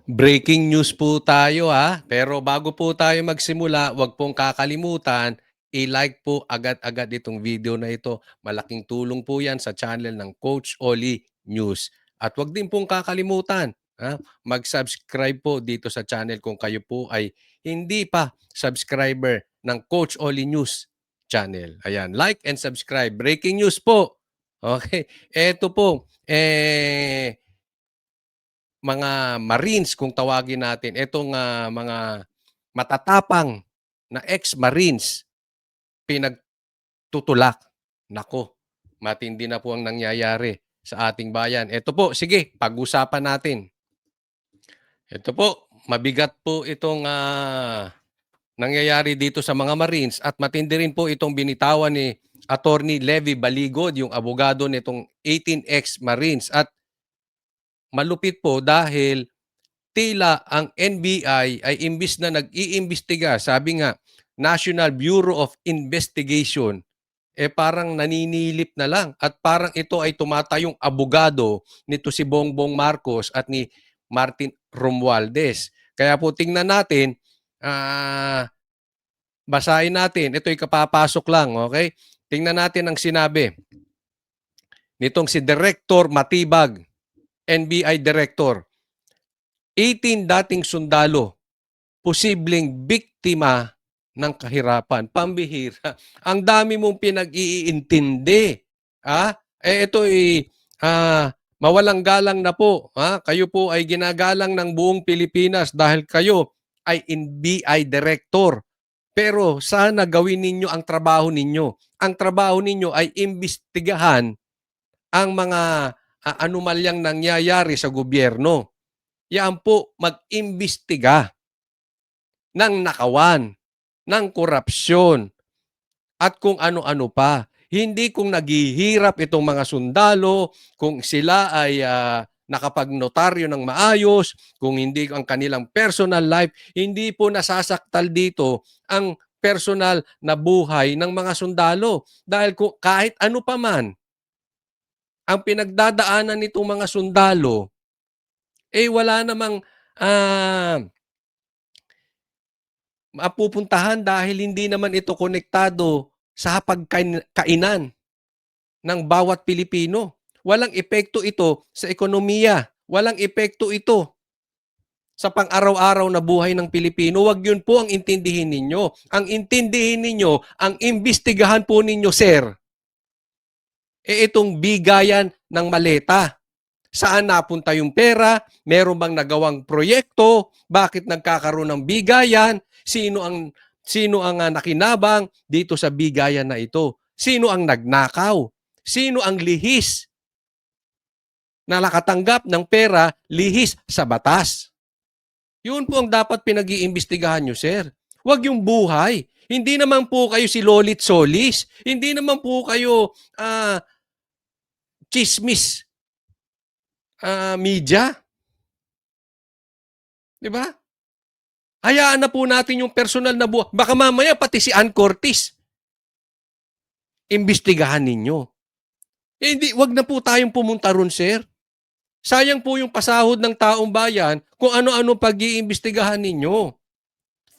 Breaking news po tayo pero bago po tayo magsimula, wag pong kakalimutan i-like po agad-agad itong video na ito. Malaking tulong po 'yan sa channel ng Coach Oli News. At wag din pong kakalimutan, mag-subscribe po dito sa channel kung kayo po ay hindi pa subscriber ng Coach Oli News channel. Ayan, like and subscribe. Breaking news po. Okay, eto po, mga Marines kung tawagin natin, itong mga matatapang na ex-Marines pinagtutulak. Nako, matindi na po ang nangyayari sa ating bayan. Ito po, sige, pag-usapan natin. Ito po, mabigat po itong nangyayari dito sa mga Marines at matindi rin po itong binitawan ni Attorney Levy Baligod, yung abogado nitong 18 ex-Marines. At malupit po dahil tila ang NBI ay imbis na nag-iimbestiga, sabi nga, National Bureau of Investigation, parang naninilip na lang at parang ito ay tumatayong abogado nito si Bongbong Marcos at ni Martin Romualdez. Kaya po tingnan natin, basahin natin, ito'y kapapasok lang, okay? Tingnan natin ang sinabi nitong si Director Matibag, NBI Director. 18 dating sundalo, posibleng biktima ng kahirapan. Pambihira. Ang dami mong pinag-iintindi. Ito ay mawalang galang na po. Kayo po ay ginagalang ng buong Pilipinas dahil kayo ay NBI director. Pero sana gawin ninyo ang trabaho ninyo. Ang trabaho ninyo ay imbestigahan ang mga anomalyang nangyayari sa gobyerno. Yan po, mag-imbestiga ng nakawan, ng korupsyon, at kung ano-ano pa. Hindi kung naghihirap itong mga sundalo, kung sila ay nakapagnotaryo ng maayos, kung hindi ang kanilang personal life, hindi po nasasaktal dito ang personal na buhay ng mga sundalo. Dahil kung kahit ano pa man ang pinagdadaanan nitong mga sundalo, wala namang mapupuntahan dahil hindi naman ito konektado sa pagkainan ng bawat Pilipino. Walang epekto ito sa ekonomiya. Walang epekto ito sa pang-araw-araw na buhay ng Pilipino. Wag yun po ang intindihin ninyo. Ang intindihin ninyo, ang imbestigahan po ninyo, sir, itong bigayan ng maleta. Saan napunta yung pera? Meron bang nagawang proyekto? Bakit nagkakaroon ng bigayan? Sino ang nakinabang dito sa bigayan na ito? Sino ang nagnakaw? Sino ang lihis na nakatanggap ng pera lihis sa batas? Yun po ang dapat pinag-iimbestigahan nyo, sir. Huwag yung buhay. Hindi naman po kayo si Lolit Solis. Hindi naman po kayo chismis media. Di ba? Hayaan na po natin yung personal na buhay. Baka mamaya pati si Ann Cortez, imbestigahan ninyo. Hindi, wag na po tayong pumunta ron, sir. Sayang po yung pasahod ng taong bayan kung ano-ano pag-iimbestigahan ninyo.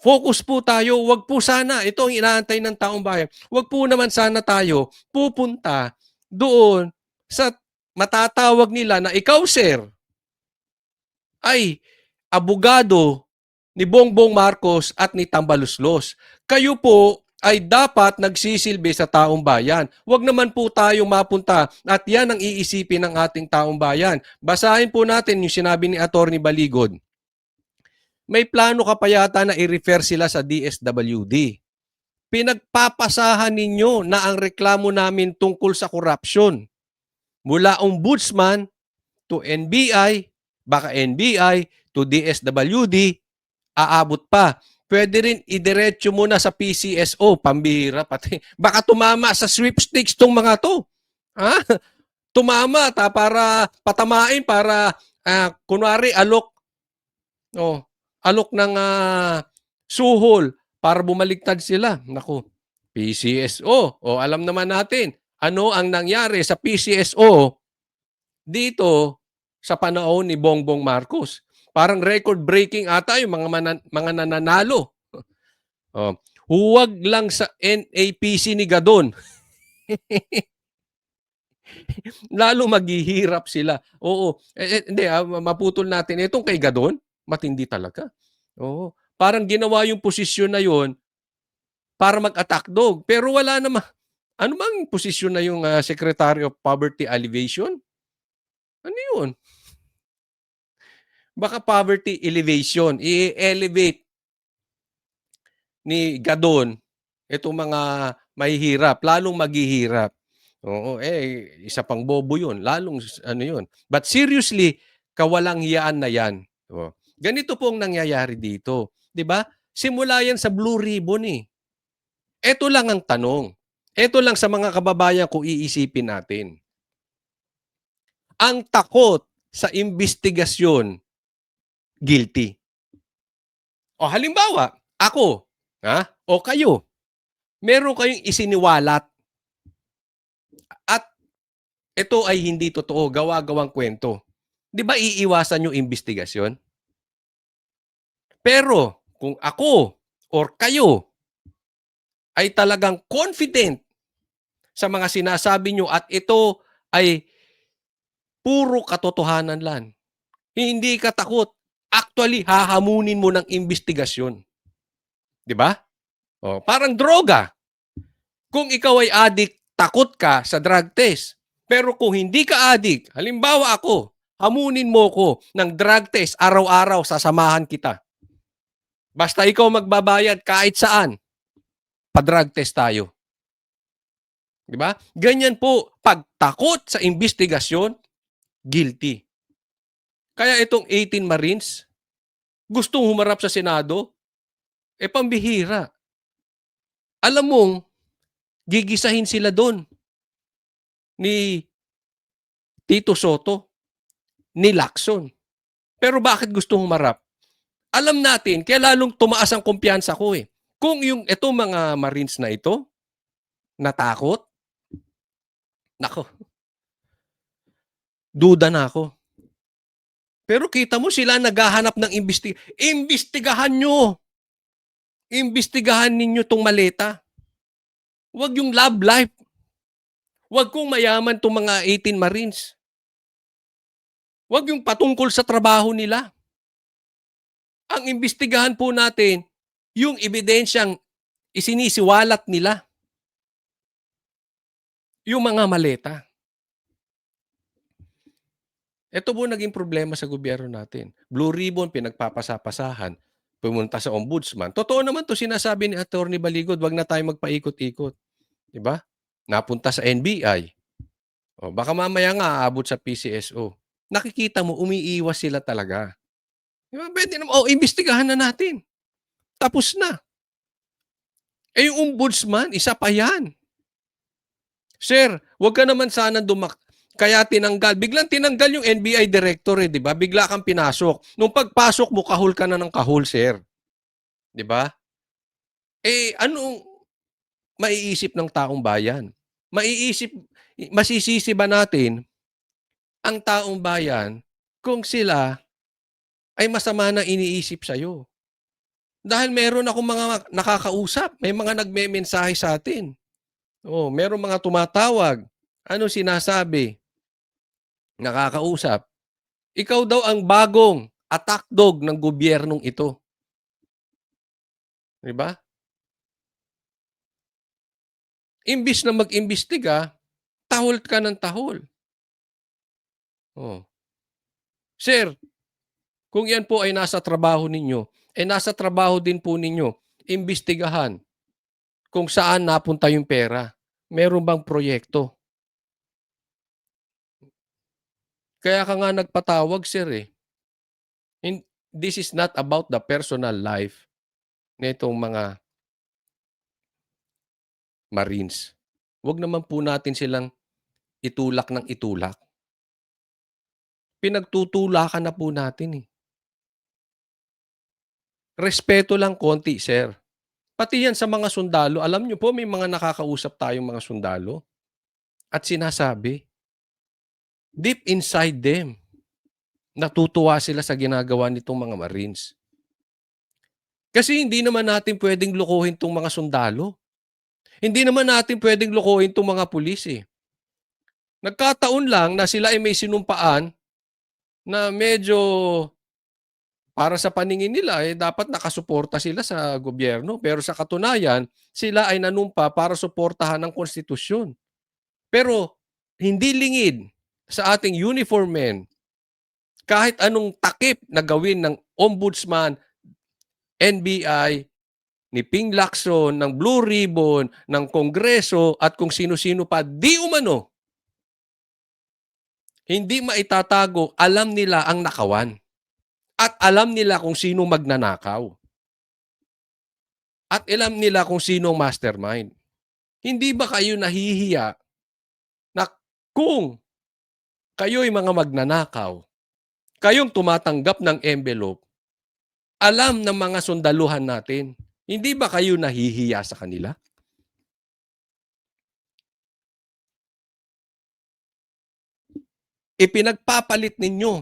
Focus po tayo, wag po sana, ito ang inaantay ng taong bayan, wag po naman sana tayo pupunta doon sa matatawag nila na ikaw, sir, ay abogado ni Bongbong Marcos at ni Tambaluslos. Kayo po ay dapat nagsisilbi sa taong bayan. Huwag naman po tayong mapunta at yan ang iisipin ng ating taong bayan. Basahin po natin yung sinabi ni Attorney Baligod. May plano ka pa yata na i-refer sila sa DSWD. Pinagpapasahan ninyo na ang reklamo namin tungkol sa korupsyon. Mula ombudsman to NBI, baka NBI to DSWD, aabot pa. Pwede rin idiretso mo na sa PCSO, pambihira pati. Baka tumama sa sweepstakes tong mga to. Tumama para patamain para kunwari alok alok ng suhol para bumaligtad sila. Naku, PCSO. Alam naman natin ano ang nangyari sa PCSO dito sa panahon ni Bongbong Marcos. Parang record-breaking ata yung mga nananalo. Oh, huwag lang sa NAPC ni Gadon. Lalo maghihirap sila. Oo. Hindi, maputol natin. Itong kay Gadon, matindi talaga. Oo. Parang ginawa yung posisyon na yon para mag-attack dog. Pero wala naman. Ano bang posisyon na yung Secretary of Poverty Alleviation? Ano yun? Baka poverty elevation. I-elevate ni Gadon itong mga mahihirap, lalong maghihirap. Oo, isa pang bobo yun. Lalong ano yun. But seriously, kawalang hiyaan na yan. Oh. Ganito po ang nangyayari dito. 'Di ba? Simula yan sa Blue Ribbon eh. Ito lang ang tanong. Ito lang sa mga kababayan kung iisipin natin. Ang takot sa investigasyon, guilty. O halimbawa, ako, o kayo, meron kayong isiniwalat at ito ay hindi totoo, gawa-gawang kwento. 'Di ba iiwasan yung investigasyon? Pero kung ako or kayo ay talagang confident sa mga sinasabi nyo at ito ay puro katotohanan lang. Hindi ka takot. Actually, hahamunin mo ng investigasyon. 'Di ba? O, parang droga. Kung ikaw ay addict, takot ka sa drug test. Pero kung hindi ka addict, halimbawa ako, hamunin mo ko ng drug test araw-araw, sasamahan kita. Basta ikaw magbabayad kahit saan, pa-drug test tayo. 'Di ba? Ganyan po, pag takot sa investigasyon, guilty. Kaya itong 18 Marines, gustong humarap sa Senado, pambihira. Alam mong, gigisahin sila doon ni Tito Soto, ni Lacson. Pero bakit gusto humarap? Alam natin, kaya lalong tumaas ang kumpiyansa ko eh. Kung yung ito mga Marines na ito, natakot, nako, duda na ako. Pero kita mo sila naghahanap ng imbestigahan nyo. Imbestigahan ninyo tong maleta. Huwag yung love life. Huwag kung mayaman tong mga 18 Marines. Huwag yung patungkol sa trabaho nila. Ang imbestigahan po natin, yung ebidensyang isinisiwalat nila. Yung mga maleta. Ito po naging problema sa gobyerno natin. Blue Ribbon, pinagpapasapasahan, pumunta sa ombudsman. Totoo naman to sinasabi ni Attorney Baligod, wag na tayo magpaikot-ikot. 'Di ba? Napunta sa NBI. O, baka mamaya nga aabot sa PCSO. Nakikita mo, umiiwas sila talaga. Diba? Pwede naman, imbestigahan na natin. Tapos na. Yung ombudsman, isa pa yan. Sir, wag ka naman sana kaya tinanggal. Biglang tinanggal yung NBI director di ba? Bigla kang pinasok. Nung pagpasok mo, kahul ka na ng kahul, sir. Di ba? Anong maiisip ng taong bayan? Masisisi ba natin ang taong bayan kung sila ay masama na iniisip sa'yo? Dahil meron akong mga nakakausap, may mga nagme-mensahe sa atin. Meron mga tumatawag. Ano sinasabi? Nakakausap. Ikaw daw ang bagong attack dog ng gobyernong ito. 'Di ba? Imbis na mag-imbestiga, tahol ka ng tahol. Sir, kung yan po ay nasa trabaho ninyo, nasa trabaho din po ninyo, imbestigahan kung saan napunta yung pera. Meron bang proyekto? Kaya ka nga nagpatawag, sir eh. This is not about the personal life nitong mga Marines. Huwag naman po natin silang itulak ng itulak. Pinagtutulakan na po natin eh. Respeto lang konti, sir. Pati yan sa mga sundalo. Alam nyo po, may mga nakakausap tayong mga sundalo at sinasabi, deep inside them, Natutuwa sila sa ginagawa nitong mga Marines. Kasi hindi naman natin pwedeng lokohin 'tong mga sundalo. Hindi naman natin pwedeng lokohin 'tong mga pulis, eh. Nagkataon lang na sila ay may sinumpaan na medyo para sa paningin nila, eh, dapat nakasuporta sila sa gobyerno. Pero sa katunayan, sila ay nanumpa para suportahan ang konstitusyon. Pero hindi lingid sa ating uniform men kahit anong takip na gawin ng ombudsman, NBI, ni Ping Lacson, ng Blue Ribbon, ng Kongreso at kung sino-sino pa, di umano, hindi maitatago, alam nila ang nakawan. At alam nila kung sino magnanakaw. At alam nila kung sino ang mastermind. Hindi ba kayo nahihiya na kung kayo'y mga magnanakaw, kayong tumatanggap ng envelope, alam ng mga sundaluhan natin, hindi ba kayo nahihiya sa kanila? Ipinagpapalit ninyo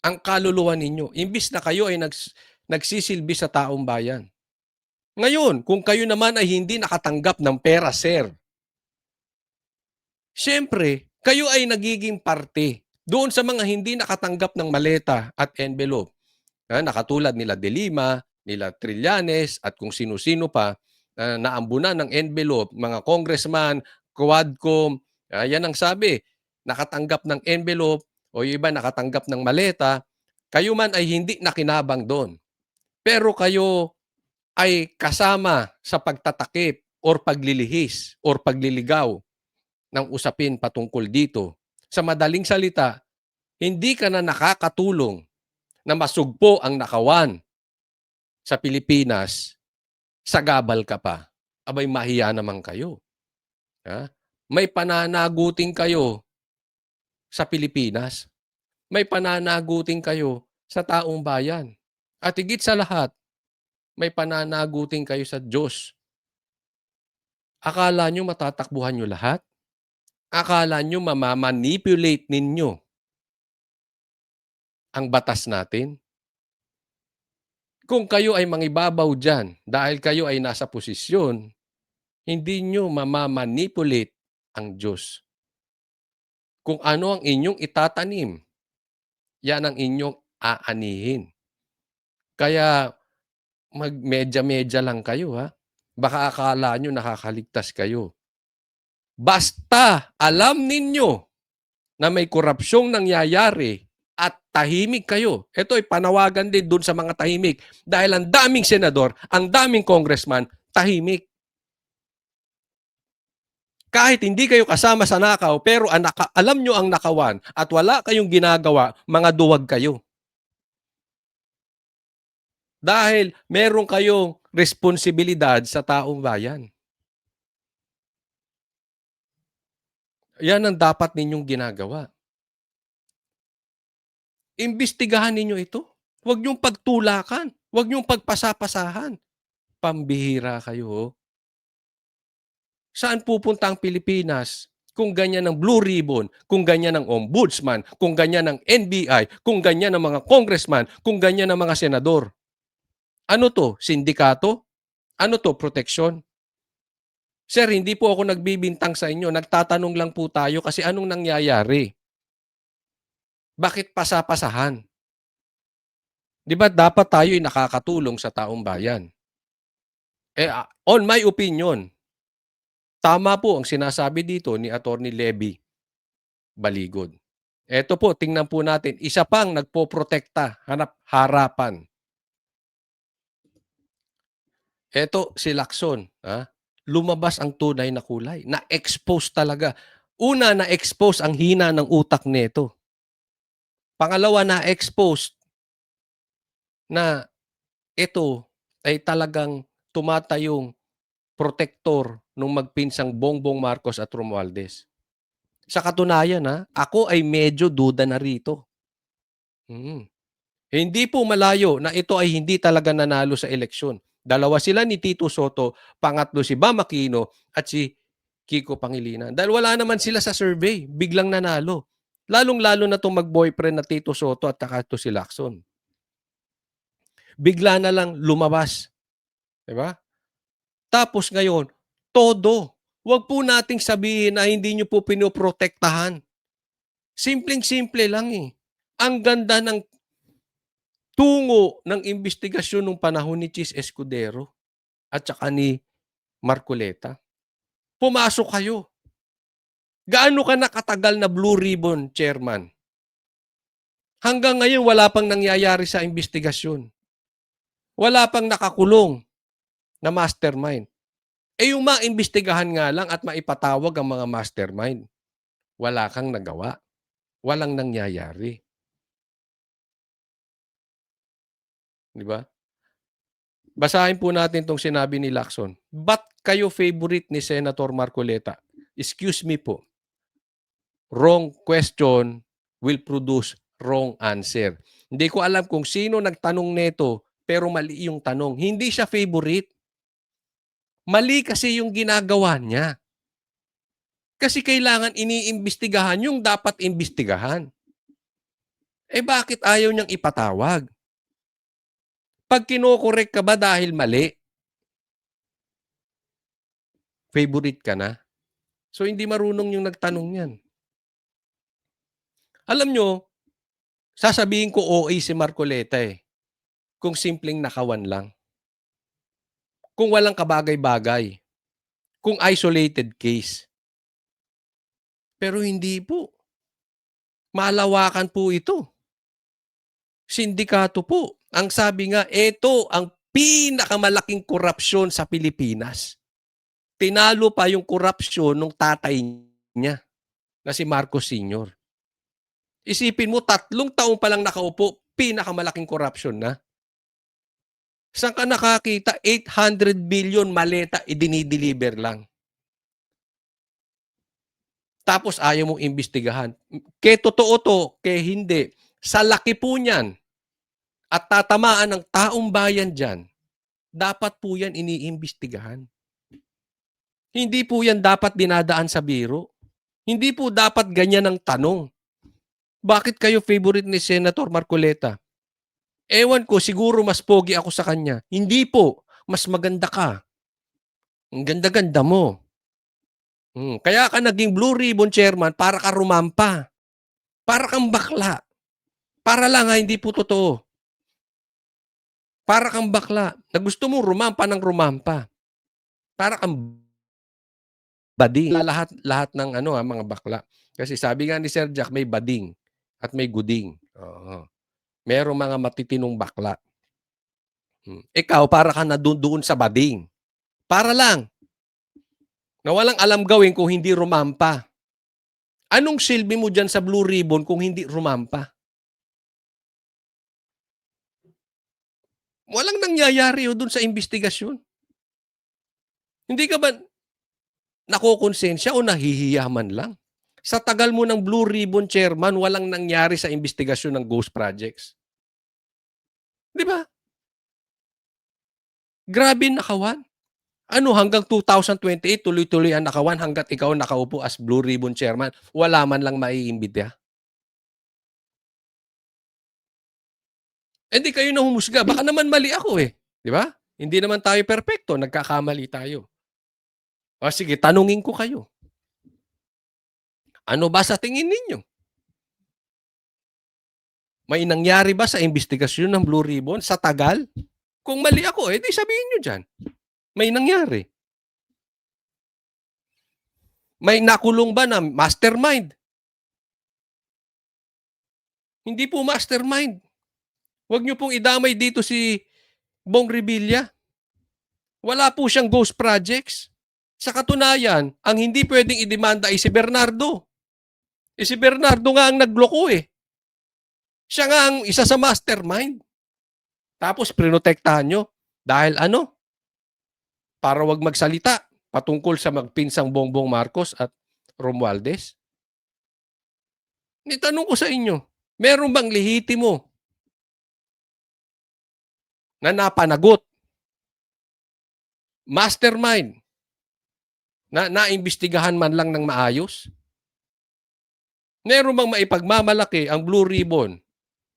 ang kaluluwa ninyo imbis na kayo ay nagsisilbi sa taong bayan. Ngayon, kung kayo naman ay hindi nakatanggap ng pera, sir, siyempre, kayo ay nagiging parte doon sa mga hindi nakatanggap ng maleta at envelope. Nakatulad nila De Lima, nila Trillanes at kung sino-sino pa naambunan ng envelope, mga congressman, Quadcom, yan ang sabi, nakatanggap ng envelope o yung iba nakatanggap ng maleta, kayo man ay hindi nakinabang doon. Pero kayo ay kasama sa pagtatakip or paglilihis or pagliligaw ng usapin patungkol dito. Sa madaling salita, hindi ka na nakakatulong na masugpo ang nakawan sa Pilipinas, sagabal ka pa. Abay, mahiya naman kayo. Ha? May pananaguting kayo sa Pilipinas. May pananaguting kayo sa taong bayan. At higit sa lahat, may pananaguting kayo sa Diyos. Akala nyo matatakbuhan nyo lahat? Akala nyo mamamanipulate ninyo ang batas natin? Kung kayo ay mangibabaw dyan dahil kayo ay nasa posisyon, hindi nyo mamamanipulate ang Diyos. Kung ano ang inyong itatanim, yan ang inyong aanihin. Kaya magmedya-medya lang kayo, ha? Baka akala nyo nakakaligtas kayo. Basta alam ninyo na may korupsyong nangyayari at tahimik kayo. Ito ay panawagan din dun sa mga tahimik. Dahil ang daming senador, ang daming congressman, tahimik. Kahit hindi kayo kasama sa nakaw, pero alam nyo ang nakawan at wala kayong ginagawa, mga duwag kayo. Dahil meron kayong responsibilidad sa taong bayan. Yan ang dapat ninyong ginagawa. Imbestigahan ninyo ito. Huwag niyong pagtulakan. Huwag niyong pagpasapasahan. Pambihira kayo. Oh. Saan pupunta ang Pilipinas kung ganyan ang Blue Ribbon, kung ganyan ang Ombudsman, kung ganyan ang NBI, kung ganyan ang mga congressman, kung ganyan ang mga senador? Ano to? Sindikato? Ano to? Proteksyon? Sir, hindi po ako nagbibintang sa inyo. Nagtatanong lang po tayo kasi anong nangyayari? Bakit pasapasahan? Di ba dapat tayo ay nakakatulong sa taong bayan? On my opinion, tama po ang sinasabi dito ni Attorney Levy Baligod. Ito po, tingnan po natin. Isa pang nagpoprotekta, harapan. Ito si Lacson. Lumabas ang tunay na kulay. Na-expose talaga. Una, na-expose ang hina ng utak nito. Pangalawa, na-expose na ito ay talagang tumatayong protektor ng magpinsang Bongbong Marcos at Romualdez. Sa katunayan, ako ay medyo duda na rito. Hindi po malayo na ito ay hindi talaga nanalo sa eleksyon. Dalawa sila ni Tito Soto, pangatlo si Bam Aquino at si Kiko Pangilinan. Dahil wala naman sila sa survey, biglang nanalo. Lalong-lalo na 'tong mag-boyfriend na Tito Sotto at saka 'to si Lacson. Bigla na lang lumabas, 'di ba? Tapos ngayon, todo. Huwag po nating sabihin na hindi niyo po pinoprotektahan. Simpleng-simple lang, eh. Ang ganda ng tungo ng imbestigasyon nung panahon ni Chis Escudero at saka ni Marcoleta. Pumasok kayo. Gaano ka na katagal na Blue Ribbon chairman? Hanggang ngayon wala pang nangyayari sa imbestigasyon. Wala pang nakakulong na mastermind. Eh yung maimbestigahan nga lang at maipatawag ang mga mastermind, wala kang nagawa. Walang nangyayari. Di ba? Basahin po natin itong sinabi ni Lacson. Ba't kayo favorite ni Senator Marcoleta? Excuse me po. Wrong question will produce wrong answer. Hindi ko alam kung sino nagtanong nito, pero mali yung tanong. Hindi siya favorite. Mali kasi yung ginagawa niya. Kasi kailangan iniimbestigahan yung dapat imbestigahan. Eh bakit ayaw niyang ipatawag? Pag kinokorek ka ba dahil mali, favorite ka na? So hindi marunong yung nagtanong yan. Alam nyo, sasabihin ko OA si Marcoleta eh. Kung simpleng nakawan lang. Kung walang kabagay-bagay. Kung isolated case. Pero hindi po. Malawakan po ito. Sindikato po. Ang sabi nga, ito ang pinakamalaking korupsyon sa Pilipinas. Tinalo pa yung korupsyon ng tatay niya na si Marcos Sr. Isipin mo, 3 taon pa lang nakaupo, pinakamalaking korupsyon na. Saan ka nakakita? 800 billion maleta, idinideliver lang. Tapos ayaw mong imbestigahan. Kaya totoo to, kaya hindi. Sa laki po niyan at tatamaan ng taong bayan dyan, dapat po yan iniimbestigahan. Hindi po yan dapat dinadaan sa biro. Hindi po dapat ganyan ang tanong. Bakit kayo favorite ni Senator Marcoleta? Ewan ko, siguro mas pogi ako sa kanya. Hindi po, mas maganda ka. Ang ganda-ganda mo. Kaya ka naging Blue Ribbon Chairman para ka rumampa. Para kang bakla. Para lang ha, hindi po totoo. Para kang bakla na gusto mo rumampa ng rumampa. Para kang bading. Lahat ng mga bakla. Kasi sabi nga ni Sir Jack, may bading at may guding. Oo. Merong mga matitinong bakla. Ikaw, para ka na doon sa bading. Para lang. Na walang alam gawin kung hindi rumampa. Anong silbi mo dyan sa Blue Ribbon kung hindi rumampa? Walang nangyayari doon sa investigasyon. Hindi ka ba nakokonsensya o nahihiya man lang? Sa tagal mo ng Blue Ribbon Chairman, walang nangyari sa investigasyon ng ghost projects. Di ba? Grabe nakawan. Ano, hanggang 2028, tuloy-tuloy ang nakawan hanggat ikaw nakaupo as Blue Ribbon Chairman, wala man lang maiimbita. Hindi kayo na humusga. Baka naman mali ako eh. Di ba? Hindi naman tayo perpekto. Nagkakamali tayo. O sige, tanungin ko kayo. Ano ba sa tingin ninyo? May nangyari ba sa investigasyon ng Blue Ribbon sa tagal? Kung mali ako, di sabihin nyo dyan. May nangyari. May nakulong ba na mastermind? Hindi po mastermind. Huwag nyo pong idamay dito si Bong Revilla. Wala po siyang ghost projects. Sa katunayan, ang hindi pwedeng idemanda ay si Bernardo. Si Bernardo nga ang nagloko eh. Siya nga ang isa sa mastermind. Tapos prinotektahan nyo. Dahil ano? Para wag magsalita patungkol sa magpinsang Bongbong Marcos at Romualdez. Nitanong ko sa inyo, meron bang lehitimo na napanagot, mastermind, na naimbestigahan man lang ng maayos? Meron bang maipagmamalaki ang Blue Ribbon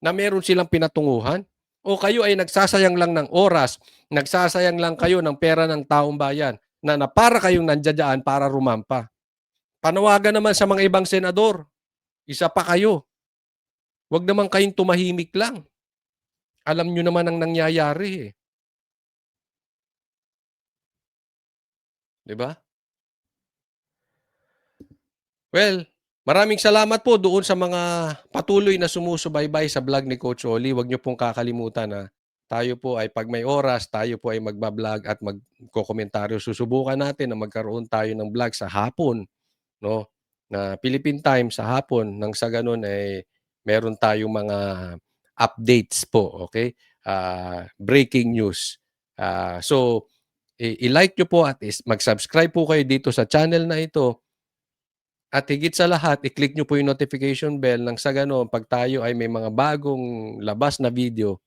na meron silang pinatunguhan? O kayo ay nagsasayang lang ng oras, nagsasayang lang kayo ng pera ng taong bayan na para kayong nandiyan para rumampa? Panawagan naman sa mga ibang senador, isa pa kayo. Huwag naman kayong tumahimik lang. Alam nyo naman ang nangyayari eh. 'Di ba? Well, maraming salamat po doon sa mga patuloy na sumusubaybay sa vlog ni Coach Oli. Huwag niyo pong kakalimutan na tayo po ay 'pag may oras, tayo po ay magba-vlog at magkokomentaryo. Susubukan natin na magkaroon tayo ng vlog sa hapon, 'no, na Philippine time sa hapon nang sa gano'n ay meron tayong mga updates po, okay? Breaking news. So, i-like niyo po at mag-subscribe po kayo dito sa channel na ito. At higit sa lahat, i-click niyo po yung notification bell nang sa gano'n 'pag tayo ay may mga bagong labas na video,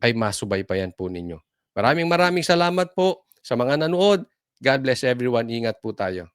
ay masubaybayan po ninyo. Maraming maraming salamat po sa mga nanood. God bless everyone. Ingat po tayo.